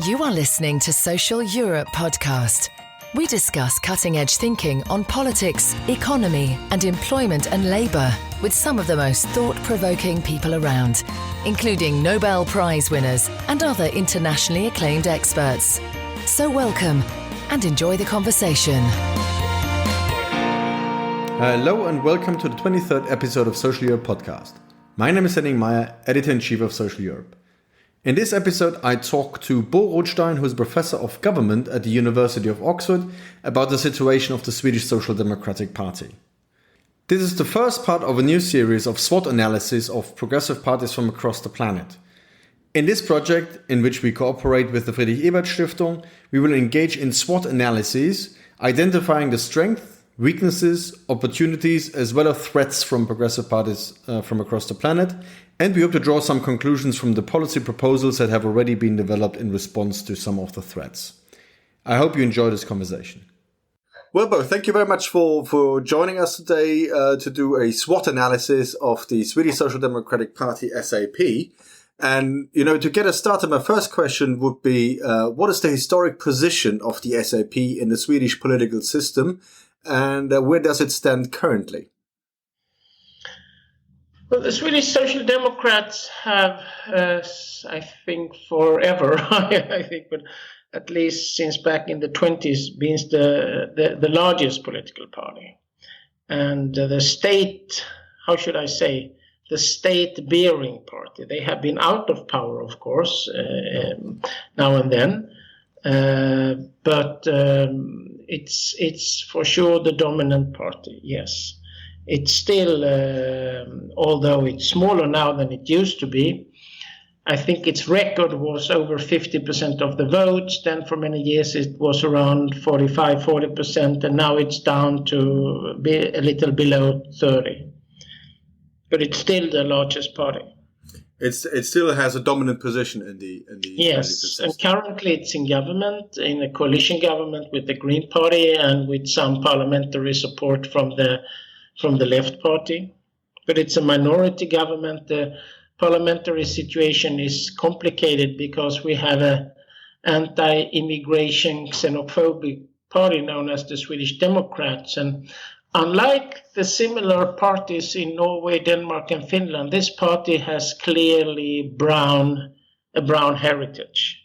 You are listening to Social Europe podcast. We discuss cutting-edge thinking on politics, economy, and employment and labour with some of the most thought-provoking people around, including Nobel Prize winners and other internationally acclaimed experts. So welcome and enjoy the conversation. Hello and welcome to the 23rd episode of Social Europe podcast. My name is Henning, Meyer, Editor-in-Chief of Social Europe. In this episode, I talk to Bo Rothstein, who is Professor of Government at the University of Oxford, about the situation of the Swedish Social Democratic Party. This is the first part of a new series of SWOT analysis of progressive parties from across the planet. In this project, in which we cooperate with the Friedrich-Ebert-Stiftung, we will engage in SWOT analyses, identifying the strengths, weaknesses, opportunities, as well as threats from progressive parties from across the planet, and we hope to draw some conclusions from the policy proposals that have already been developed in response to some of the threats. I hope you enjoy this conversation. Well, Bo, thank you very much for joining us today to do a SWOT analysis of the Swedish Social Democratic Party, SAP. And, to get us started, my first question would be, what is the historic position of the SAP in the Swedish political system? And where does it stand currently? Well, the Swedish Social Democrats have, I think, forever, but at least since back in the 20s, been the largest political party. And the state, the state-bearing party. They have been out of power, of course, now and then. But it's for sure the dominant party, yes. It's still, although it's smaller now than it used to be, I think its record was over 50% of the votes. Then for many years it was around 40%, and now it's down to a little below 30%. But it's still the largest party. It still has a dominant position in the yes, and currently it's in government, in a coalition government with the Green Party and with some parliamentary support from the Left Party. But it's a minority government. The parliamentary situation is complicated because we have an anti-immigration xenophobic party known as the Swedish Democrats, and unlike the similar parties in Norway, Denmark, and Finland, this party has clearly a brown heritage.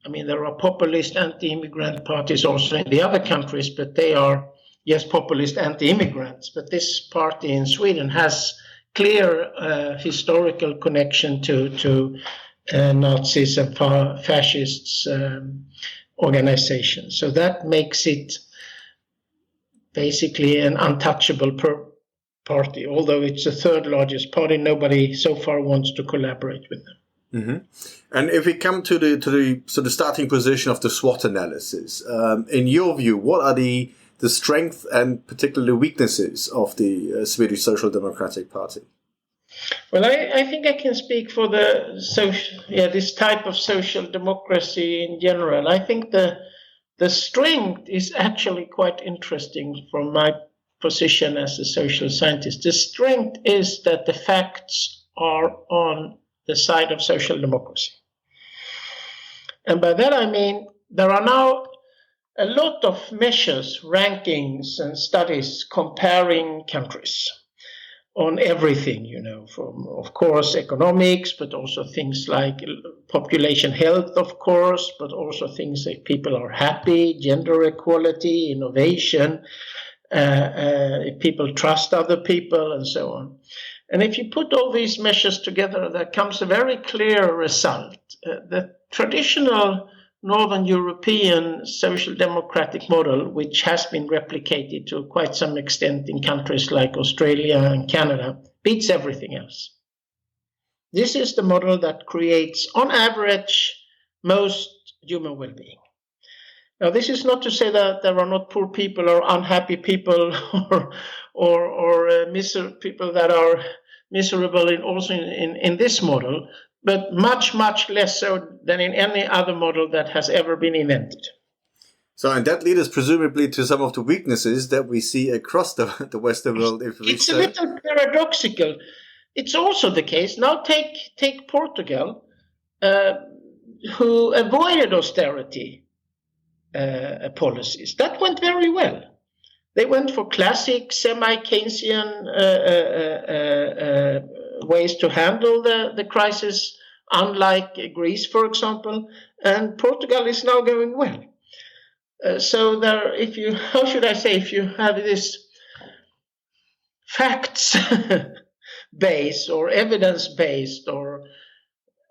I mean, there are populist anti-immigrant parties also in the other countries, but they are, yes, populist anti-immigrants. But this party in Sweden has clear historical connection to Nazis and fascists organizations. So that makes it basically an untouchable party. Although it's the third largest party, nobody so far wants to collaborate with them. Mm-hmm. And if we come to the starting position of the SWOT analysis, in your view, what are the strengths and particularly weaknesses of the Swedish Social Democratic Party? Well, I think I can speak for this type of social democracy in general. I think the strength is actually quite interesting from my position as a social scientist. The strength is that the facts are on the side of social democracy. And by that I mean there are now a lot of measures, rankings, and studies comparing countries on everything, from, of course, economics, but also things like population health, of course, but also things like people are happy, gender equality, innovation, if people trust other people, and so on. And if you put all these measures together, there comes a very clear result. The traditional Northern European social democratic model, which has been replicated to quite some extent in countries like Australia and Canada, beats everything else. This is the model that creates, on average, most human well-being. Now, this is not to say that there are not poor people or unhappy people or people that are miserable in this model, but much, much less so than in any other model that has ever been invented. So, and that leads us presumably to some of the weaknesses that we see across the Western world. It's a little paradoxical. It's also the case. Now take Portugal. who avoided austerity policies. That went very well. They went for classic semi-Keynesian ways to handle the crisis, unlike Greece, for example, and Portugal is now going well. So there, if you have this facts based or evidence based or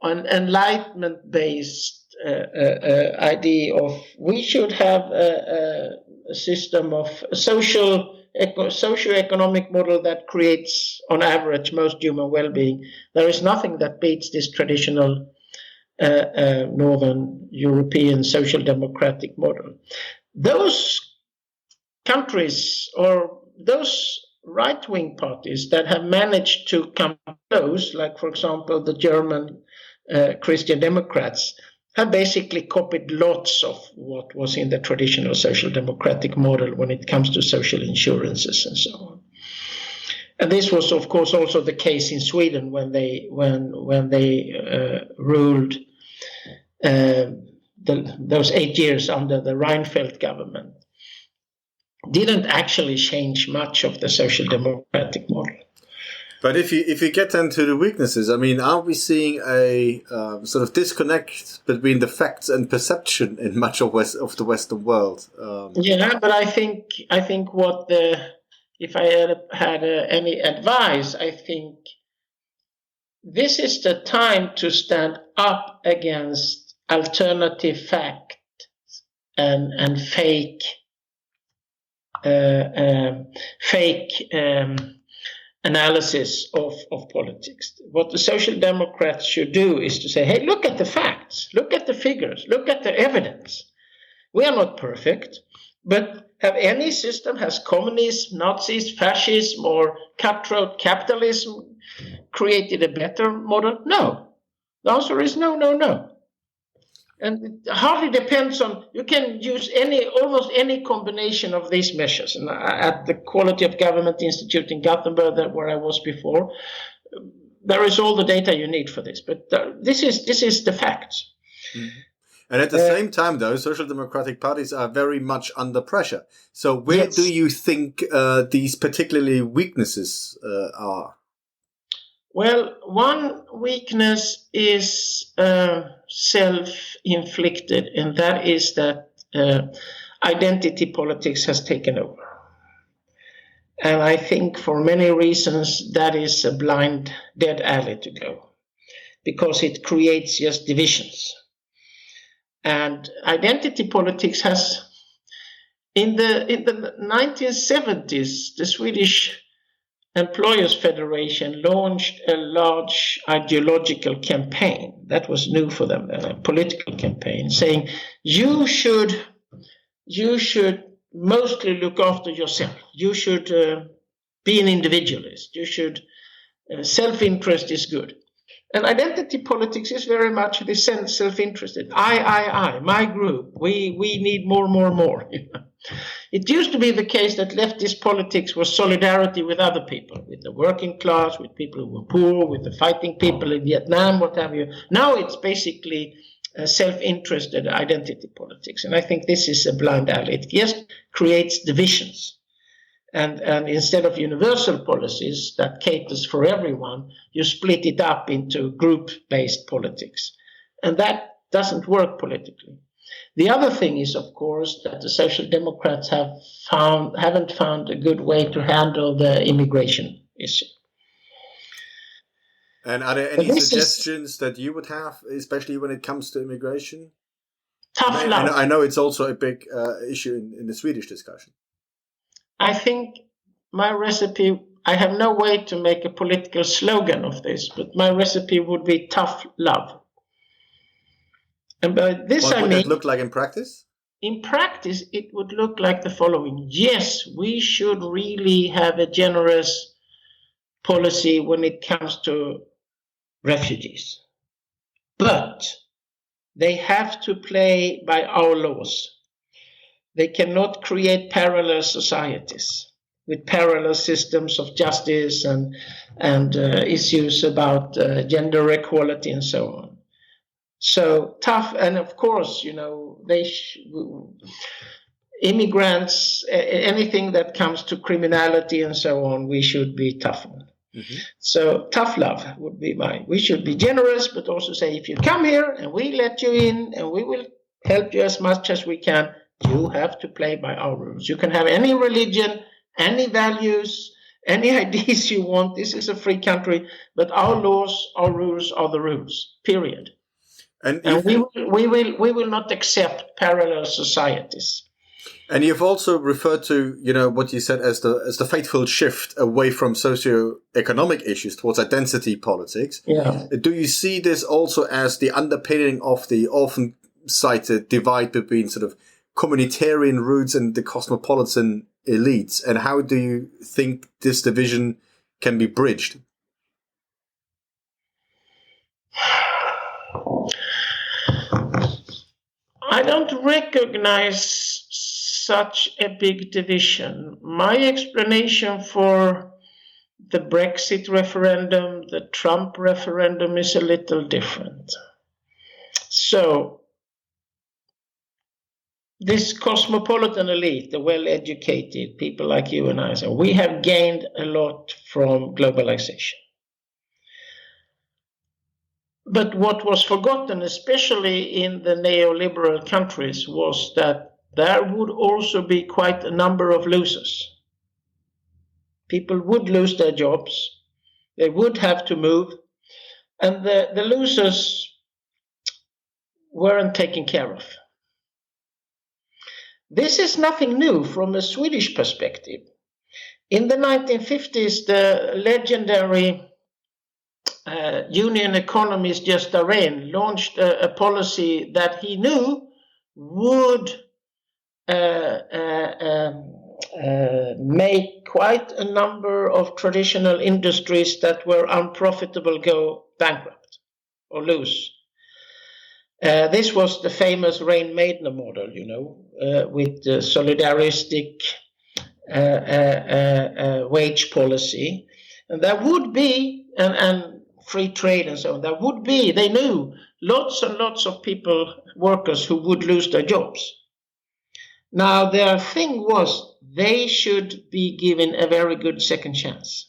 an enlightenment based idea of we should have a system of socio-economic model that creates on average most human well-being, there is nothing that beats this traditional Northern European social democratic model. Those countries or those right-wing parties that have managed to come close, like for example the German Christian Democrats, have basically copied lots of what was in the traditional social democratic model when it comes to social insurances and so on. And this was, of course, also the case in Sweden when they ruled those 8 years under the Reinfeldt government. Didn't actually change much of the social democratic model. But if you get into the weaknesses, I mean, are we seeing a sort of disconnect between the facts and perception in much of the Western world? Yeah, but I think if I had any advice, I think this is the time to stand up against alternative facts and fake analysis of politics. What the Social Democrats should do is to say, hey, look at the facts, look at the figures, look at the evidence. We are not perfect, but have any system, has communism, Nazis, fascism, or cutthroat capitalism created a better model? No. The answer is no, no, no. And it hardly depends on, you can use almost any combination of these measures. And at the Quality of Government Institute in Gothenburg, where I was before, there is all the data you need for this. But this is the facts. Mm-hmm. And at the same time, though, social democratic parties are very much under pressure. So where do you think these particularly weaknesses are? Well, one weakness is self-inflicted, and that is that identity politics has taken over. And I think for many reasons that is a blind, dead alley to go, because it creates just divisions. And identity politics has, in the 1970s, the Swedish Employers Federation launched a large ideological campaign. That was new for them, a political campaign, saying you should mostly look after yourself. You should be an individualist. You should self-interest is good. And identity politics is very much the self-interested. I, my group. We need more. It used to be the case that leftist politics was solidarity with other people, with the working class, with people who were poor, with the fighting people in Vietnam, what have you. Now it's basically self-interested identity politics. And I think this is a blind alley. It just creates divisions. And instead of universal policies that caters for everyone, you split it up into group-based politics. And that doesn't work politically. The other thing is, of course, that the Social Democrats haven't found a good way to handle the immigration issue. And are there any suggestions that you would have, especially when it comes to immigration? Tough love. I know it's also a big issue in the Swedish discussion. I think my recipe, I have no way to make a political slogan of this, but my recipe would be tough love. And by this what I would mean, it look like in practice? In practice, it would look like the following. Yes, we should really have a generous policy when it comes to refugees. But they have to play by our laws. They cannot create parallel societies with parallel systems of justice and issues about gender equality and so on. So tough, and of course, immigrants, anything that comes to criminality and so on, we should be tough on. Mm-hmm. So tough love would be we should be generous, but also say, if you come here and we let you in and we will help you as much as we can, you have to play by our rules. You can have any religion, any values, any ideas you want. This is a free country, but our laws, our rules are the rules, period. And we will not accept parallel societies. And you've also referred to, what you said as the fateful shift away from socio-economic issues towards identity politics. Yeah. Do you see this also as the underpinning of the often cited divide between sort of communitarian roots and the cosmopolitan elites? And how do you think this division can be bridged? I don't recognize such a big division. My explanation for the Brexit referendum, the Trump referendum, is a little different. So, this cosmopolitan elite, the well-educated people like you and I, so we have gained a lot from globalization. But what was forgotten, especially in the neoliberal countries, was that there would also be quite a number of losers. People would lose their jobs. They would have to move. And the losers weren't taken care of. This is nothing new from a Swedish perspective. In the 1950s, the legendary union economist Gösta Rehn launched a policy that he knew would make quite a number of traditional industries that were unprofitable go bankrupt or lose. This was the famous Rehn-Meidner model, with the solidaristic wage policy. And there would be, and free trade and so on, there would be, they knew, lots and lots of people, workers, who would lose their jobs. Now, their thing was they should be given a very good second chance.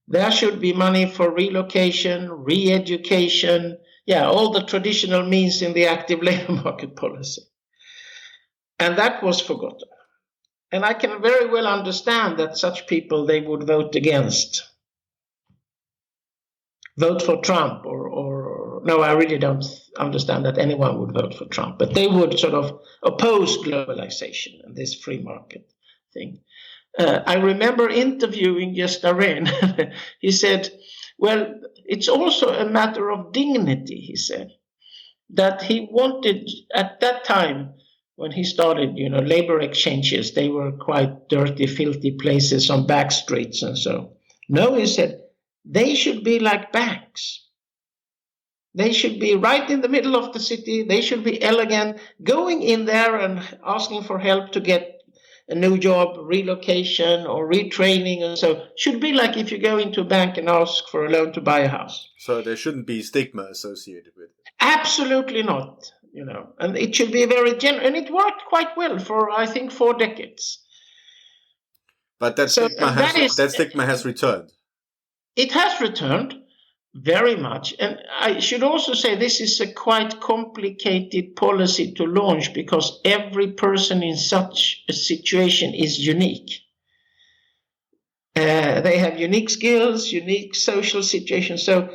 There should be money for relocation, re-education, all the traditional means in the active labor market policy. And that was forgotten. And I can very well understand that such people, they would vote for Trump, or no, I really don't understand that anyone would vote for Trump, but they would sort of oppose globalization and this free market thing. I remember interviewing Gösta Rehn. He said, well, it's also a matter of dignity, he said, that he wanted at that time when he started, labor exchanges, they were quite dirty, filthy places on back streets and so. No, he said, they should be like banks. They should be right in the middle of the city. They should be elegant, going in there and asking for help to get a new job, relocation or retraining. And so should be like if you go into a bank and ask for a loan to buy a house. So there shouldn't be stigma associated with it. Absolutely not, and it should be very general. And it worked quite well for, I think, 4 decades. But that stigma has returned. It has returned very much. And I should also say this is a quite complicated policy to launch because every person in such a situation is unique. They have unique skills, unique social situations. So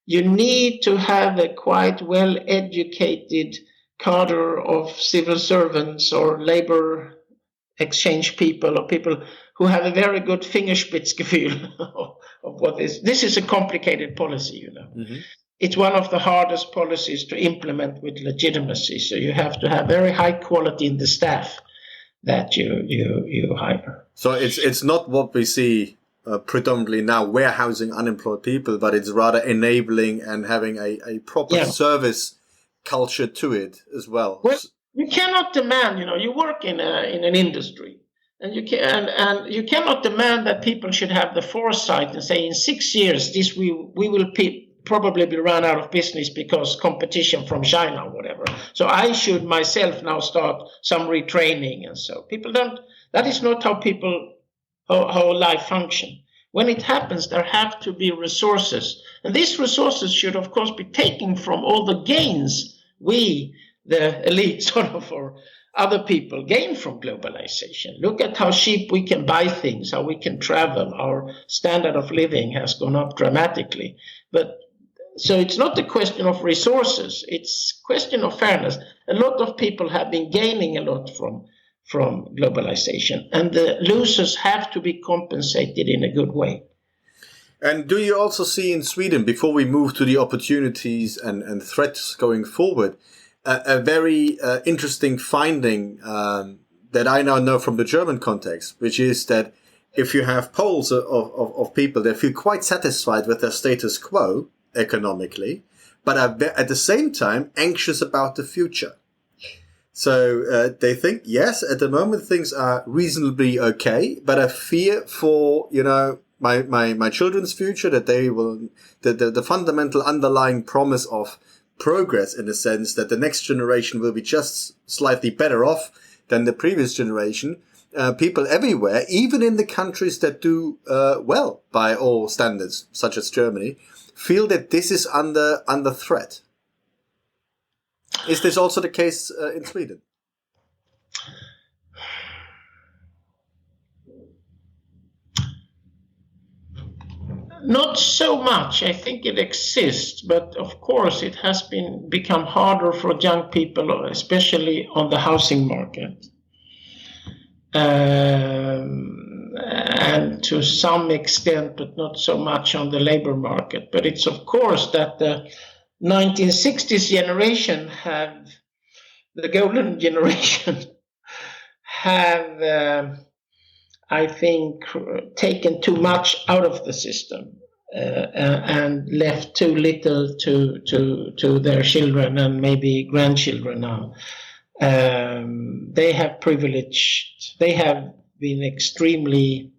you need to have a quite well-educated cadre of civil servants or labor exchange people or people who have a very good Fingerspitzengefühl of what this is a complicated policy, Mm-hmm. It's one of the hardest policies to implement with legitimacy. So you have to have very high quality in the staff that you hire. So it's not what we see predominantly now, warehousing unemployed people, but it's rather enabling and having a proper service culture to it as well. Well, you cannot demand, you work in an industry, and you cannot demand that people should have the foresight and say in 6 years we will probably be run out of business because competition from China or whatever. So I should myself now start some retraining, and so people don't. That is not how life function. When it happens, there have to be resources, and these resources should, of course, be taken from all the gains we, the elite, sort of, or other people gain from globalization. Look at how cheap we can buy things, how we can travel. Our standard of living has gone up dramatically. But so it's not a question of resources, it's a question of fairness. A lot of people have been gaining a lot from globalization, and the losers have to be compensated in a good way. And do you also see in Sweden, before we move to the opportunities and threats going forward, a very interesting finding that I now know from the German context, which is that if you have polls of people that feel quite satisfied with their status quo economically, but are at the same time anxious about the future. So they think, yes, at the moment things are reasonably okay, but I fear for, my children's future, that they will, the fundamental underlying promise of progress, in the sense that the next generation will be just slightly better off than the previous generation. People everywhere, even in the countries that do well by all standards, such as Germany, feel that this is under threat. Is this also the case in Sweden? Not so much. I think it exists, but of course it has become harder for young people, especially on the housing market. And to some extent, but not so much on the labor market. But it's of course that the 1960s generation the golden generation, have, I think, taken too much out of the system and left too little to their children and maybe grandchildren now. They have been extremely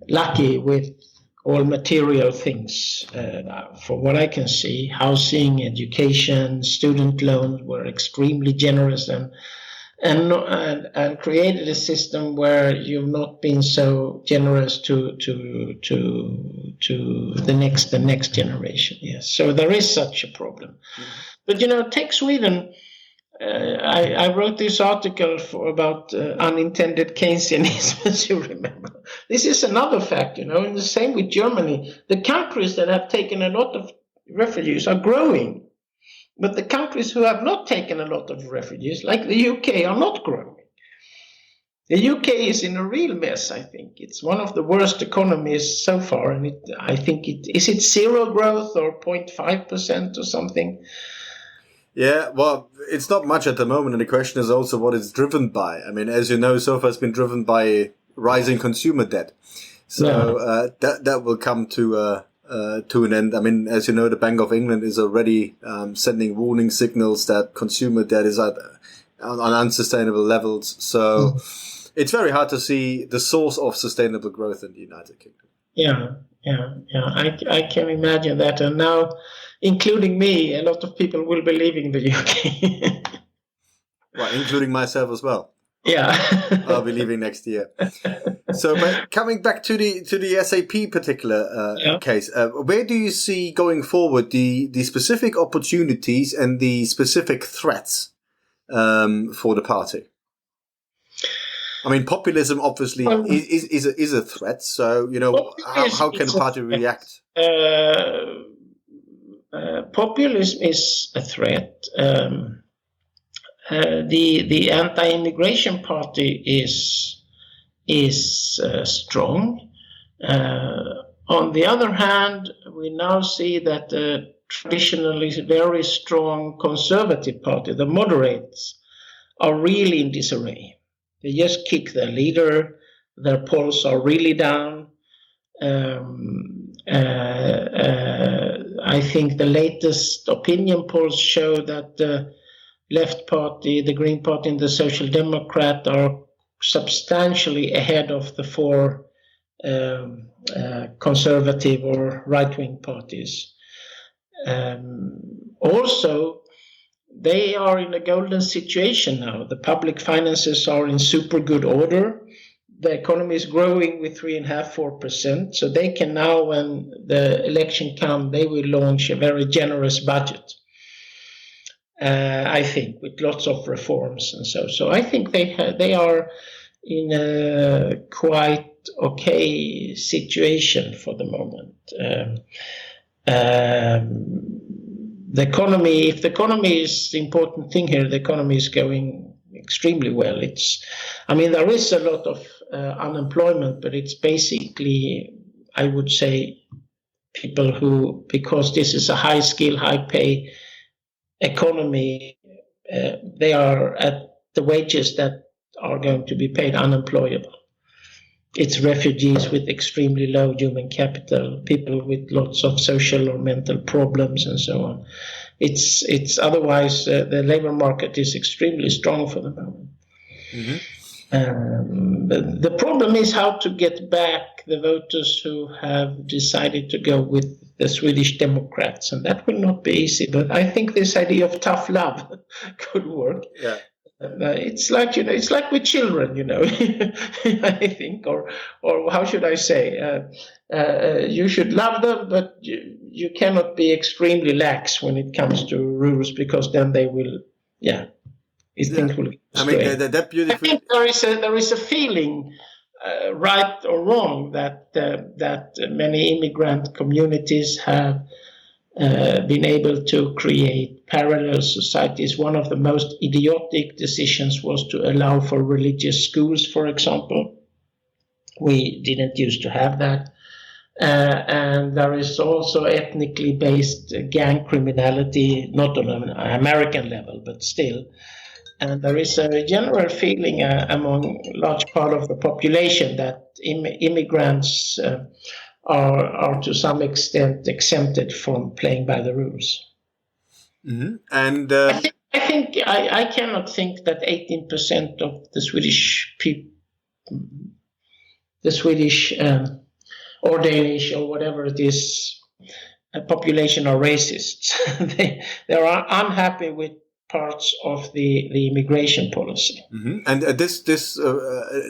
lucky with all material things. For what I can see, housing, education, student loans were extremely generous and created a system where you've not been so generous to the next generation. Yes, so there is such a problem. Mm-hmm. But take Sweden. I wrote this article about unintended Keynesianism, as you remember. This is another fact, and the same with Germany. The countries that have taken a lot of refugees are growing, but the countries who have not taken a lot of refugees, like the UK, are not growing. The UK is in a real mess, I think. It's one of the worst economies so far, and I think is it zero growth or 0.5% or something? Yeah, well, it's not much at the moment, and the question is also what it's driven by. I mean, as you know, so far it's been driven by rising consumer debt. So that will come to an end. I mean, as you know, the Bank of England is already sending warning signals that consumer debt is on unsustainable levels. So it's very hard to see the source of sustainable growth in the United Kingdom. Yeah. I can imagine that. And now, including me, a lot of people will be leaving the UK. Well, including myself as well. Yeah. I'll be leaving next year. So, but coming back to the SAP particular case, where do you see going forward the specific opportunities and the specific threats for the party? I mean, populism obviously is a threat. So, how can the party react? Populism is a threat. The anti-immigration party is strong. On the other hand, we now see that the traditionally very strong conservative party, the moderates, are really in disarray. They just kick their leader. Their polls are really down. I think the latest opinion polls show that the left party, the Green Party, and the Social Democrat are substantially ahead of the four conservative or right-wing parties. Also, they are in a golden situation now. The public finances are in super good order. The economy is growing with 3.5–4%. So they can now, when the election comes, they will launch a very generous budget. I think, with lots of reforms and so. So I think they are in a quite okay situation for the moment. The economy, if the economy is the important thing here, the economy is going extremely well. There is a lot of unemployment, but it's basically, I would say, people who, because this is a high skill, high pay economy, they are at the wages that are going to be paid unemployable. It's refugees with extremely low human capital, people with lots of social or mental problems, and so on. It's otherwise the labor market is extremely strong for the moment. The problem is how to get back the voters who have decided to go with the Swedish Democrats, and that will not be easy. But I think this idea of tough love could work. Yeah. It's like it's like with children, I think, or how should I say? You should love them, but you cannot be extremely lax when it comes to rules, because then they will, things will. That beautiful. I think there is a feeling, right or wrong, that many immigrant communities have been able to create parallel societies. One of the most idiotic decisions was to allow for religious schools, for example. We didn't used to have that. And there is also ethnically based gang criminality, not on an American level, but still. And there is a general feeling among a large part of the population that immigrants are to some extent exempted from playing by the rules. Mm-hmm. And I cannot think that 18% of the Swedish people, the Swedish or Danish or whatever it is, population are racists. they are unhappy with parts of the immigration policy. Mm-hmm. And this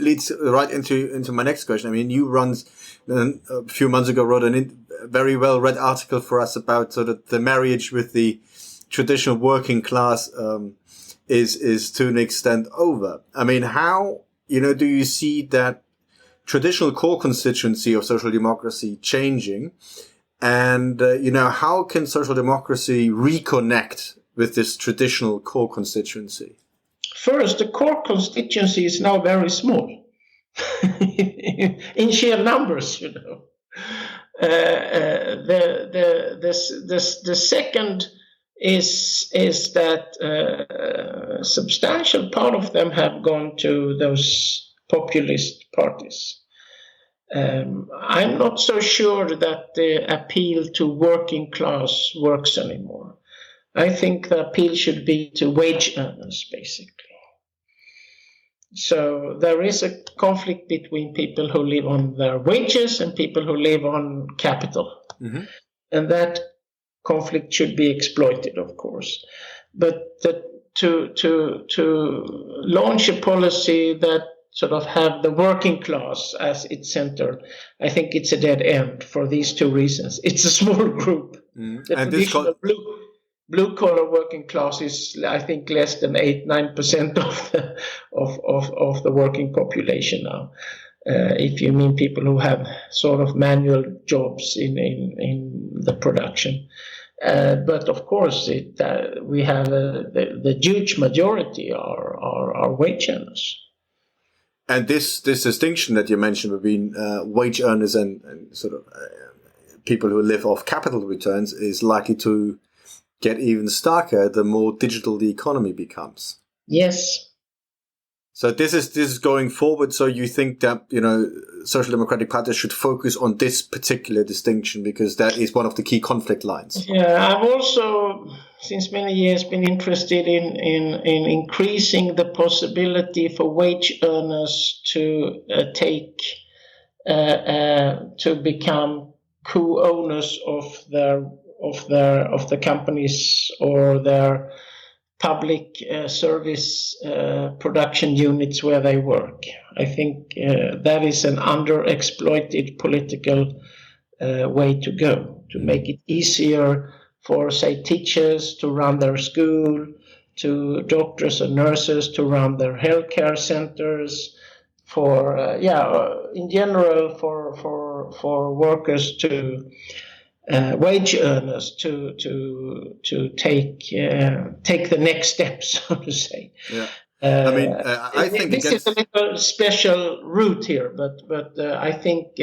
leads right into my next question. I mean, you a few months ago wrote a very well read article for us about sort of the marriage with the traditional working class is to an extent over. I mean, how do you see that traditional core constituency of social democracy changing, and how can social democracy reconnect with this traditional core constituency? First, the core constituency is now very small in sheer numbers. The second is that a substantial part of them have gone to those populist parties. I'm not so sure that the appeal to working class works anymore. I think the appeal should be to wage earners, basically. So there is a conflict between people who live on their wages and people who live on capital. Mm-hmm. And that conflict should be exploited, of course. But to launch a policy that sort of have the working class as its center, I think it's a dead end for these two reasons. It's a small group. Mm. The traditional blue-collar working class is, I think, less than 8–9% of the working population now. If you mean people who have sort of manual jobs in the production. But of course, we have the huge majority are wage earners. And this distinction that you mentioned between wage earners and sort of people who live off capital returns is likely to get even starker the more digital the economy becomes. Yes. So this is going forward. So you think that social democratic parties should focus on this particular distinction because that is one of the key conflict lines. Yeah, I've also since many years been interested in increasing the possibility for wage earners to take to become co-owners of the companies or their public service production units where they work. I think that is an underexploited political way to go, to make it easier for, say, teachers to run their school, to doctors and nurses to run their healthcare centers, for in general for workers to wage earners to take the next steps, so to say. Yeah. I think this is a little special route here, but I think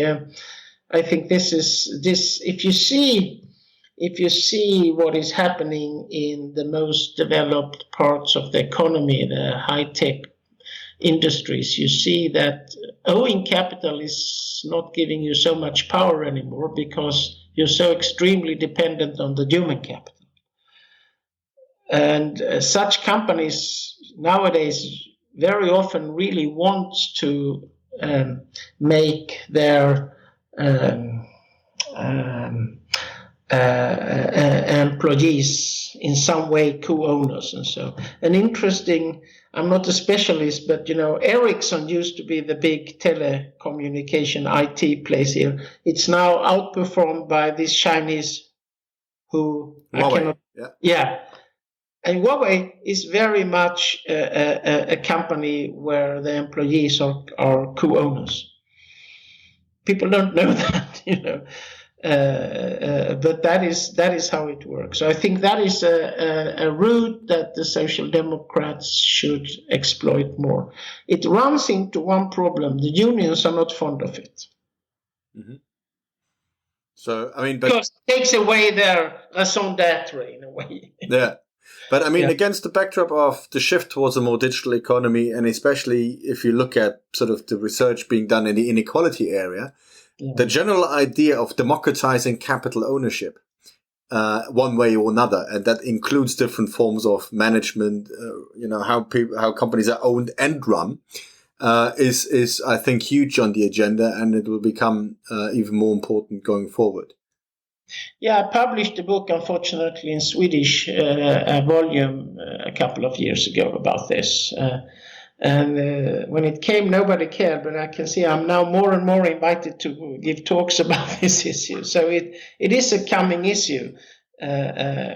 this is if you see what is happening in the most developed parts of the economy, the high-tech industries, you see that owning capital is not giving you so much power anymore because you're so extremely dependent on the human capital. And such companies nowadays very often really want to make their employees in some way co-owners. And so an interesting, I'm not a specialist, but Ericsson used to be the big telecommunication IT place here. It's now outperformed by this Chinese who Huawei. And Huawei is very much a company where the employees are co-owners. People don't know that, but that is how it works. So I think that is a route that the Social Democrats should exploit more. It runs into one problem: the unions are not fond of it. Mm-hmm. So because it takes away their raison d'être in a way. Yeah. But against the backdrop of the shift towards a more digital economy, and especially if you look at sort of the research being done in the inequality area, the general idea of democratizing capital ownership, one way or another, and that includes different forms of management, how companies are owned and run, is I think huge on the agenda, and it will become even more important going forward. Yeah, I published a book, unfortunately, in Swedish, a volume a couple of years ago about this. And when it came, nobody cared, but I can see I'm now more and more invited to give talks about this issue. So it is a coming issue,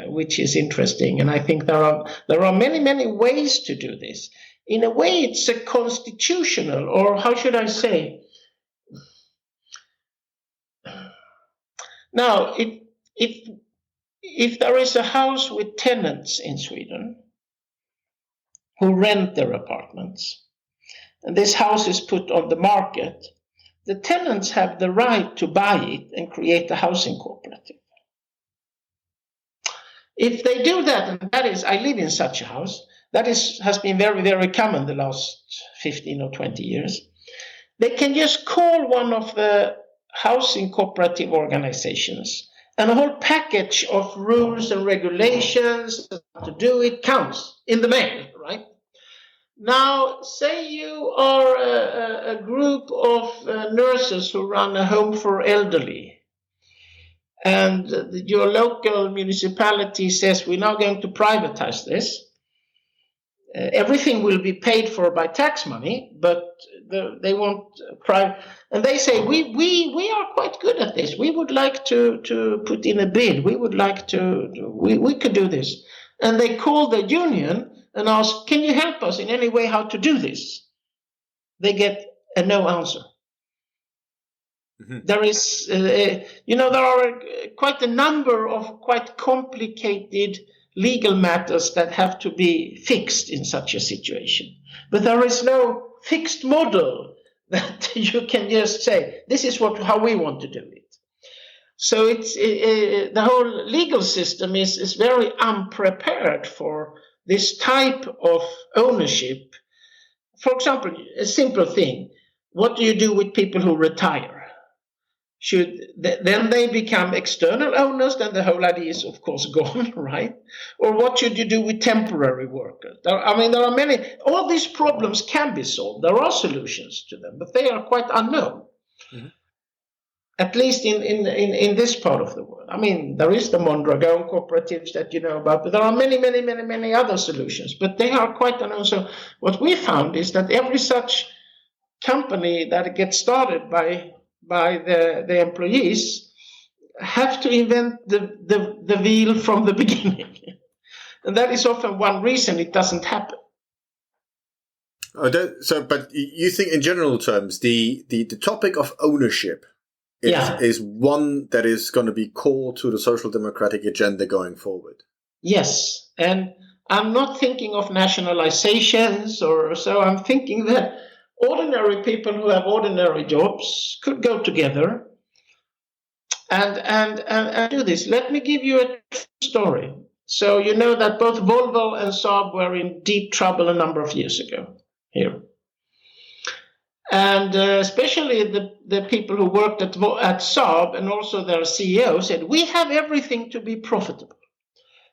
which is interesting. And I think there are many, many ways to do this. In a way, it's a constitutional, or how should I say? Now, if there is a house with tenants in Sweden who rent their apartments, and this house is put on the market, the tenants have the right to buy it and create a housing cooperative. If they do that, and that is, I live in such a house, that has been very, very common the last 15 or 20 years, they can just call one of the housing cooperative organizations, and a whole package of rules and regulations how to do it comes in the mail, right? Now, say you are a group of nurses who run a home for elderly, and your local municipality says, we're now going to privatize this. Everything will be paid for by tax money, but they want private, and they say we are quite good at this. We would like to put in a bid. We would like to. We could do this, and they call the union and ask, "Can you help us in any way how to do this?" They get a no answer. Mm-hmm. There is, there are quite a number of quite complicated legal matters that have to be fixed in such a situation. But there is no fixed model that you can just say, this is how we want to do it. So it's the whole legal system is very unprepared for this type of ownership. For example, a simple thing, what do you do with people who retire? Then they become external owners, then the whole idea is, of course, gone, right? Or what should you do with temporary workers? There are many, all these problems can be solved. There are solutions to them, but they are quite unknown. Mm-hmm. At least in this part of the world. I mean, there is the Mondragon cooperatives that you know about, but there are many other solutions, but they are quite unknown. So what we found is that every such company that gets started by the employees have to invent the wheel from the beginning. And that is often one reason it doesn't happen. But you think in general terms, the topic of ownership is one that is going to be core to the social democratic agenda going forward. Yes, and I'm not thinking of nationalizations or so. I'm thinking that ordinary people who have ordinary jobs could go together and do this. Let me give you a story. So you know that both Volvo and Saab were in deep trouble a number of years ago here. And especially the people who worked at Saab and also their CEO said, we have everything to be profitable.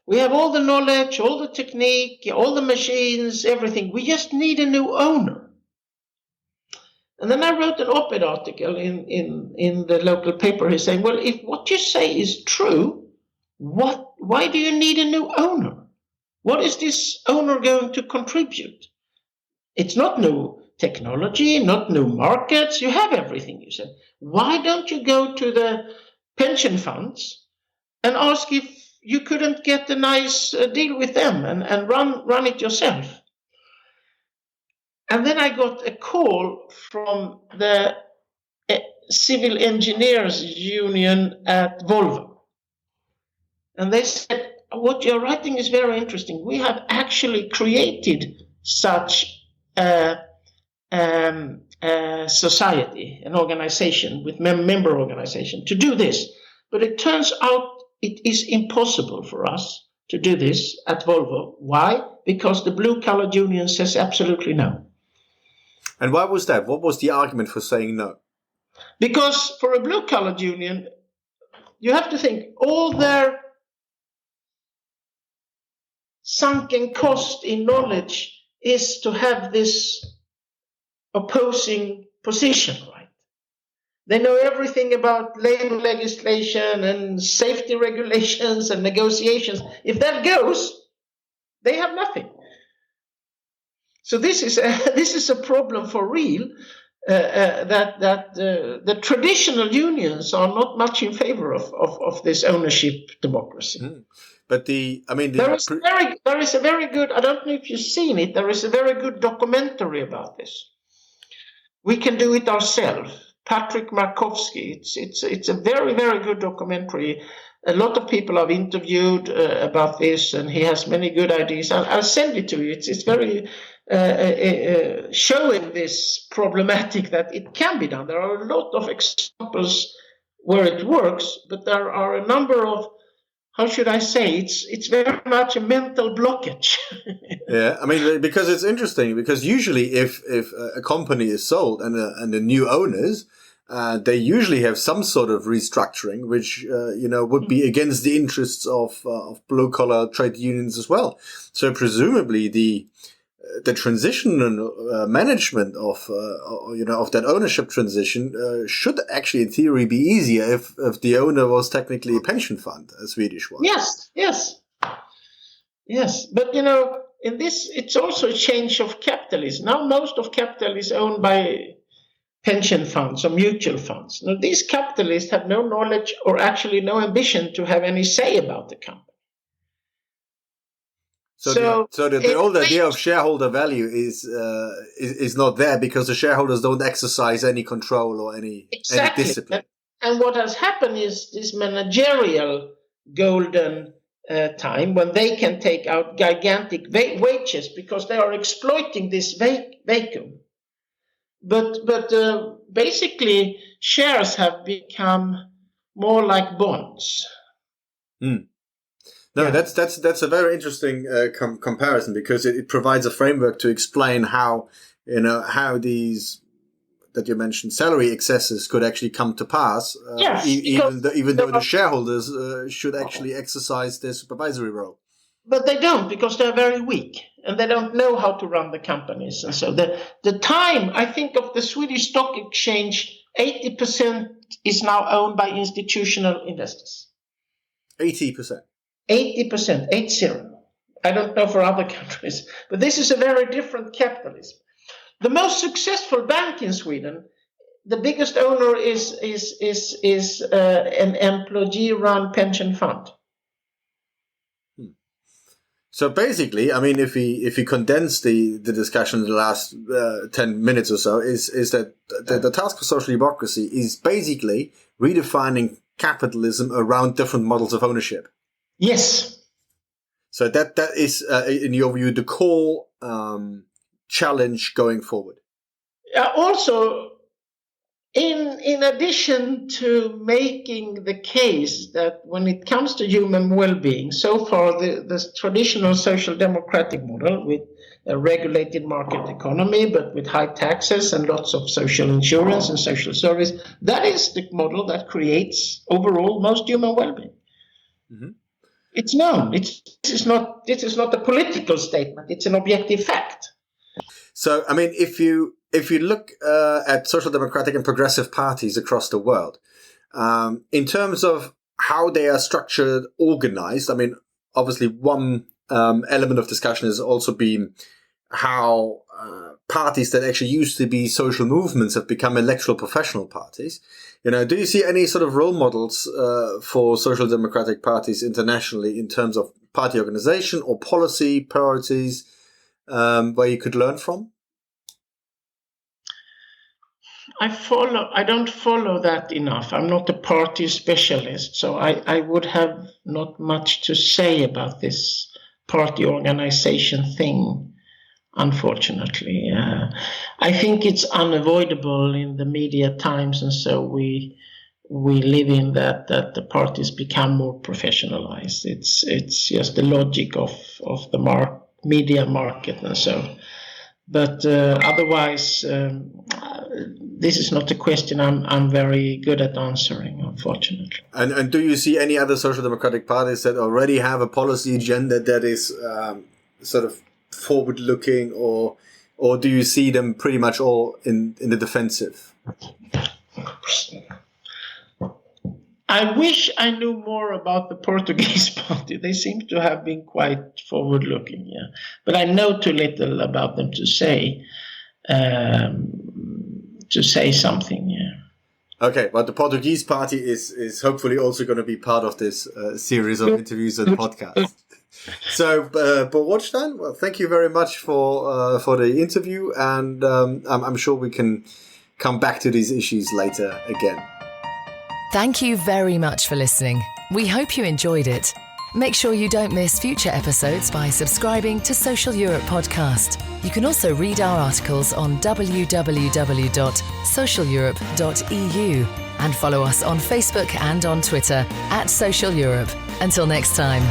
We have all the knowledge, all the technique, all the machines, everything. We just need a new owner. And then I wrote an op-ed article in the local paper here saying, well, if what you say is true, why do you need a new owner? What is this owner going to contribute? It's not new technology, not new markets. You have everything, you said. Why don't you go to the pension funds and ask if you couldn't get a nice deal with them and run it yourself? And then I got a call from the Civil Engineers Union at Volvo. And they said, what you're writing is very interesting. We have actually created such society, an organization with member organization to do this. But it turns out it is impossible for us to do this at Volvo. Why? Because the blue-collar union says absolutely no. And why was that? What was the argument for saying no? Because for a blue-collar union, you have to think all their sunken cost in knowledge is to have this opposing position, right? They know everything about labor legislation and safety regulations and negotiations. If that goes, they have nothing. So this is a problem for real. That the traditional unions are not much in favor of this ownership democracy. Mm. But there is a very good. I don't know if you've seen it. There is a very good documentary about this. We can do it ourselves. Patrick Markowski. It's a very, very good documentary. A lot of people have interviewed about this, and he has many good ideas. I'll send it to you. It's very showing this problematic that it can be done. There are a lot of examples where it works, but there are a number of, how should I say, it's very much a mental blockage. Yeah, I mean, because it's interesting, because usually if a company is sold and the new owners, they usually have some sort of restructuring, which, would be against the interests of blue-collar trade unions as well. So presumably the transition and management of that ownership transition should actually, in theory, be easier if the owner was technically a pension fund, a Swedish one. Yes. But in this, it's also a change of capitalism. Now, most of capital is owned by pension funds or mutual funds. Now, these capitalists have no knowledge or actually no ambition to have any say about the company. So the old idea of shareholder value is not there because the shareholders don't exercise any control or any discipline. And what has happened is this managerial golden time when they can take out gigantic wages because they are exploiting this vacuum. But basically, shares have become more like bonds. Mm. No, yeah. That's a very interesting comparison because it provides a framework to explain how these that you mentioned salary excesses could actually come to pass. Even though the shareholders should actually exercise their supervisory role. But they don't because they're very weak and they don't know how to run the companies. And so the time, I think, of the Swedish stock exchange, 80% is now owned by institutional investors. 80%. 80%, 80. I don't know for other countries, but this is a very different capitalism. The most successful bank in Sweden, the biggest owner is an employee-run pension fund. So basically, I mean, if we condense the discussion in the last 10 minutes or so, is that the task for social democracy is basically redefining capitalism around different models of ownership. Yes. So that is, in your view, the core challenge going forward. Also, in addition to making the case that when it comes to human well-being, so far the traditional social democratic model with a regulated market economy, but with high taxes and lots of social insurance and social service, that is the model that creates overall most human well-being. Mm-hmm. It's known. This is not a political statement. It's an objective fact. So, I mean, if you look at social democratic and progressive parties across the world, in terms of how they are structured, organized, I mean, obviously one element of discussion has also been how parties that actually used to be social movements have become electoral professional parties. You know, do you see any sort of role models for social democratic parties internationally in terms of party organization or policy priorities where you could learn from? I don't follow that enough. I'm not a party specialist, so I would have not much to say about this party organization thing, unfortunately. I think it's unavoidable in the media times, and so we live in that the parties become more professionalized. It's just the logic of the media market and so. But otherwise, this is not a question I'm very good at answering, unfortunately. And do you see any other social democratic parties that already have a policy agenda that is sort of forward-looking, or do you see them pretty much all in the defensive? I wish I knew more about the Portuguese party. They seem to have been quite forward-looking, yeah. But I know too little about them to say something, yeah. Okay, but the Portuguese party is hopefully also going to be part of this series of interviews and podcasts. So, Bo Rothstein, well, thank you very much for the interview, and I'm sure we can come back to these issues later again. Thank you very much for listening. We hope you enjoyed it. Make sure you don't miss future episodes by subscribing to Social Europe Podcast. You can also read our articles on www.socialeurope.eu and follow us on Facebook and on Twitter @Social Europe. Until next time.